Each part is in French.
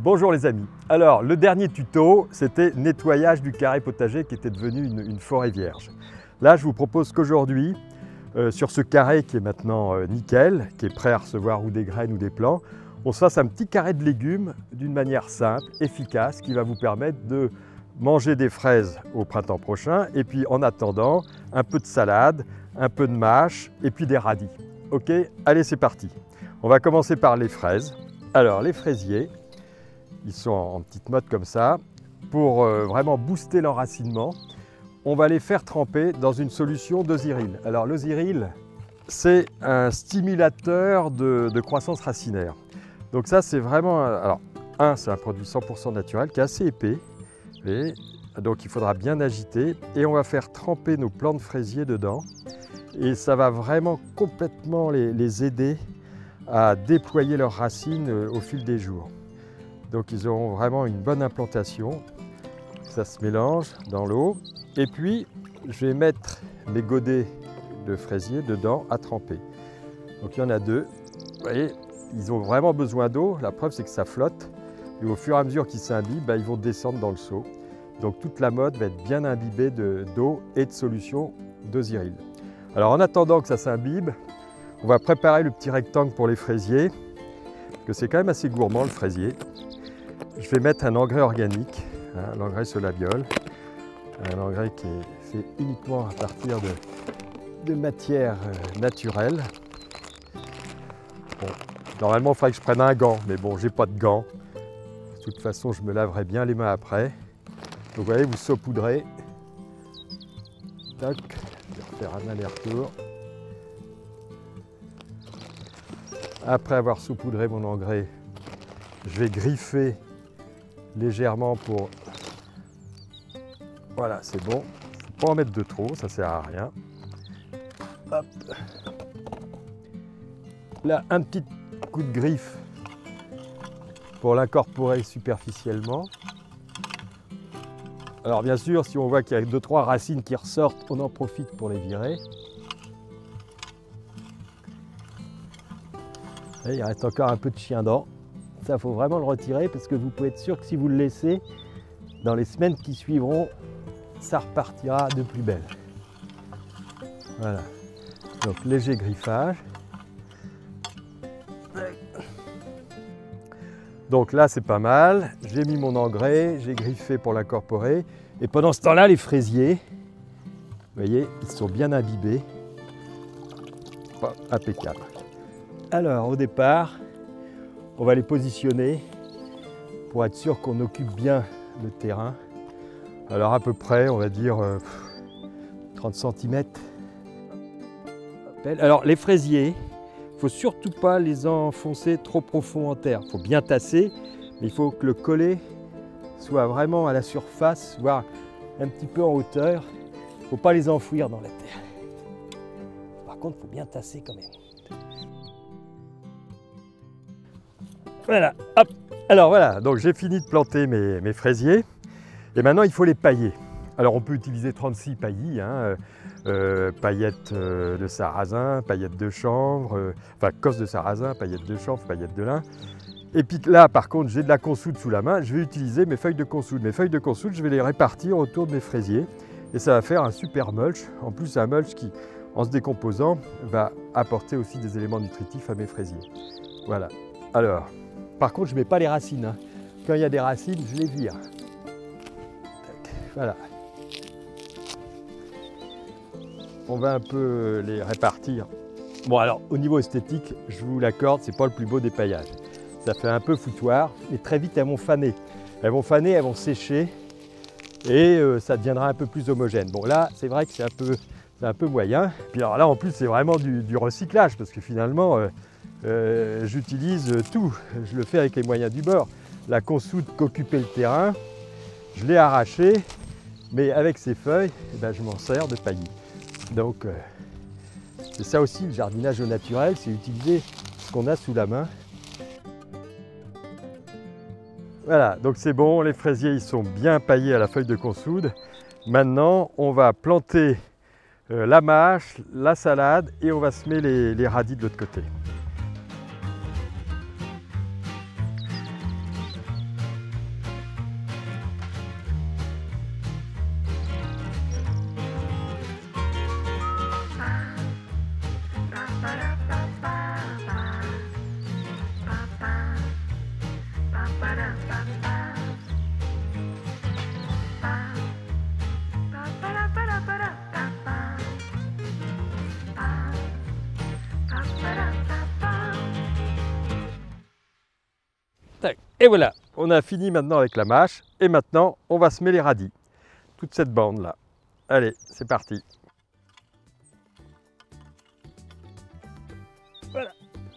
Bonjour les amis. Alors le dernier tuto, c'était nettoyage du carré potager qui était devenu une forêt vierge. Là je vous propose qu'aujourd'hui, sur ce carré qui est maintenant nickel, qui est prêt à recevoir ou des graines ou des plants, on se fasse un petit carré de légumes d'une manière simple, efficace, qui va vous permettre de manger des fraises au printemps prochain et puis en attendant un peu de salade, un peu de mâche et puis des radis. Ok, allez c'est parti. On va commencer par les fraises. Alors les fraisiers, ils sont en petite mode comme ça. Pour vraiment booster l'enracinement, on va les faire tremper dans une solution d'Osyryl. Alors l'Osyryl, c'est un stimulateur de croissance racinaire. Donc ça c'est vraiment, alors c'est un produit 100% naturel qui est assez épais. Et donc il faudra bien agiter et on va faire tremper nos plants de fraisier dedans. Et ça va vraiment complètement les aider à déployer leurs racines au fil des jours. Donc ils auront vraiment une bonne implantation. Ça se mélange dans l'eau. Et puis je vais mettre mes godets de fraisier dedans à tremper. Donc il y en a deux. Vous voyez, ils ont vraiment besoin d'eau. La preuve c'est que ça flotte. Et au fur et à mesure qu'ils s'imbibent, ils vont descendre dans le seau. Donc toute la mode va être bien imbibée d'eau et de solution d'Osyryl. Alors en attendant que ça s'imbibe, on va préparer le petit rectangle pour les fraisiers, parce que c'est quand même assez gourmand le fraisier. Je vais mettre un engrais organique, l'engrais Solabiol, un engrais qui est fait uniquement à partir de matières naturelles. Bon, normalement il faudrait que je prenne un gant, mais bon, j'ai pas de gant. De toute façon, je me laverai bien les mains après. Donc vous voyez, vous saupoudrez. Tac, je vais refaire un aller-retour. Après avoir saupoudré mon engrais, je vais griffer légèrement pour... Voilà, c'est bon. Faut pas en mettre de trop, ça sert à rien. Hop. Là, un petit coup de griffe pour l'incorporer superficiellement. Alors bien sûr, si on voit qu'il y a 2-3 racines qui ressortent, on en profite pour les virer. Et il reste encore un peu de chien-dent. Ça, il faut vraiment le retirer parce que vous pouvez être sûr que si vous le laissez, dans les semaines qui suivront, ça repartira de plus belle. Voilà. Donc léger griffage. Donc là, c'est pas mal. J'ai mis mon engrais, j'ai griffé pour l'incorporer. Et pendant ce temps-là, les fraisiers, vous voyez, ils sont bien imbibés. Impeccable. Alors, au départ, on va les positionner pour être sûr qu'on occupe bien le terrain. Alors, à peu près, on va dire 30 cm. Alors, les fraisiers, il ne faut surtout pas les enfoncer trop profond en terre. Il faut bien tasser, mais il faut que le collet soit vraiment à la surface, voire un petit peu en hauteur. Il ne faut pas les enfouir dans la terre. Par contre, il faut bien tasser quand même. Voilà, hop. Alors voilà, donc j'ai fini de planter mes fraisiers. Et maintenant, il faut les pailler. Alors on peut utiliser 36 paillis, paillettes de sarrasin, paillettes de chanvre, enfin cosses de sarrasin, paillettes de chanvre, paillettes de lin. Et puis là par contre j'ai de la consoude sous la main, je vais utiliser mes feuilles de consoude. Mes feuilles de consoude, je vais les répartir autour de mes fraisiers et ça va faire un super mulch. En plus c'est un mulch qui, en se décomposant, va apporter aussi des éléments nutritifs à mes fraisiers. Voilà. Alors, par contre je ne mets pas les racines. Quand il y a des racines, je les vire. Voilà. On va un peu les répartir. Bon alors, au niveau esthétique, je vous l'accorde, c'est pas le plus beau des paillages. Ça fait un peu foutoir, mais très vite elles vont faner. Elles vont faner, elles vont sécher et ça deviendra un peu plus homogène. Bon là, c'est vrai que c'est un peu moyen. Puis alors là, en plus, c'est vraiment du recyclage parce que finalement, j'utilise tout. Je le fais avec les moyens du bord. La consoude qu'occupait le terrain, je l'ai arrachée, mais avec ces feuilles, je m'en sers de paillis. Donc, c'est ça aussi le jardinage au naturel, c'est utiliser ce qu'on a sous la main. Voilà, donc c'est bon, les fraisiers ils sont bien paillés à la feuille de consoude. Maintenant, on va planter la mâche, la salade et on va semer les radis de l'autre côté. Tac. Et voilà, on a fini maintenant avec la mâche. Et maintenant, on va semer les radis. Toute cette bande là. Allez, c'est parti.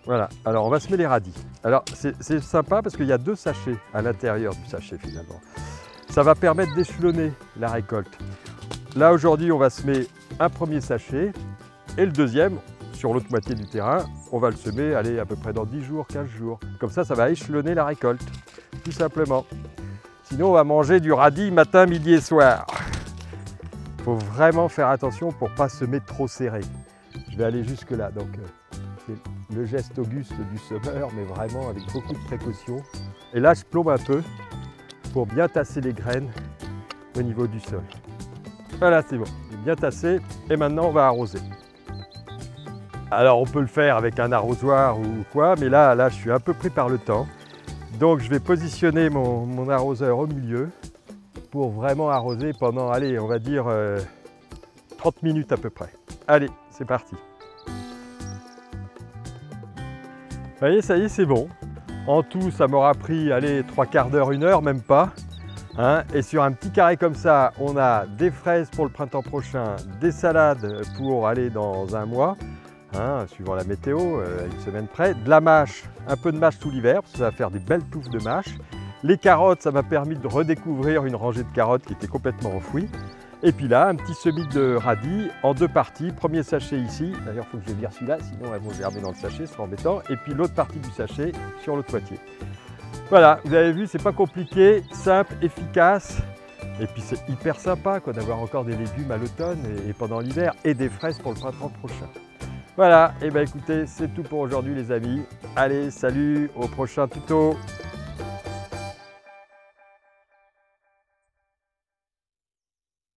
Voilà, alors on va semer les radis. Alors c'est sympa parce qu'il y a 2 sachets à l'intérieur du sachet finalement. Ça va permettre d'échelonner la récolte. Là aujourd'hui on va semer un premier sachet et le deuxième, sur l'autre moitié du terrain, on va le semer allez, à peu près dans 10 jours, 15 jours. Comme ça va échelonner la récolte, tout simplement. Sinon on va manger du radis matin, midi et soir. Il faut vraiment faire attention pour ne pas semer trop serré. Je vais aller jusque là. Donc, c'est le geste auguste du semeur, mais vraiment avec beaucoup de précaution. Et là, je plombe un peu pour bien tasser les graines au niveau du sol. Voilà, c'est bon, bien tassé. Et maintenant, on va arroser. Alors, on peut le faire avec un arrosoir ou quoi, mais là, je suis un peu pris par le temps. Donc, je vais positionner mon arroseur au milieu pour vraiment arroser pendant, allez, on va dire 30 minutes à peu près. Allez, c'est parti. Vous voyez, ça y est, c'est bon. En tout, ça m'aura pris, allez, 3/4 d'heure, 1 heure, même pas. Hein. Et sur un petit carré comme ça, on a des fraises pour le printemps prochain, des salades pour aller dans 1 mois, hein, suivant la météo, à 1 semaine près, de la mâche, un peu de mâche tout l'hiver, parce que ça va faire des belles touffes de mâche. Les carottes, ça m'a permis de redécouvrir une rangée de carottes qui était complètement enfouie. Et puis là, un petit semis de radis en 2 parties. Premier sachet ici, d'ailleurs il faut que je vire celui-là, sinon elles vont germer dans le sachet, c'est embêtant. Et puis l'autre partie du sachet sur l'autre moitié. Voilà, vous avez vu, c'est pas compliqué, simple, efficace. Et puis c'est hyper sympa d'avoir encore des légumes à l'automne et pendant l'hiver et des fraises pour le printemps prochain. Voilà, et bien écoutez, c'est tout pour aujourd'hui les amis. Allez, salut, au prochain tuto.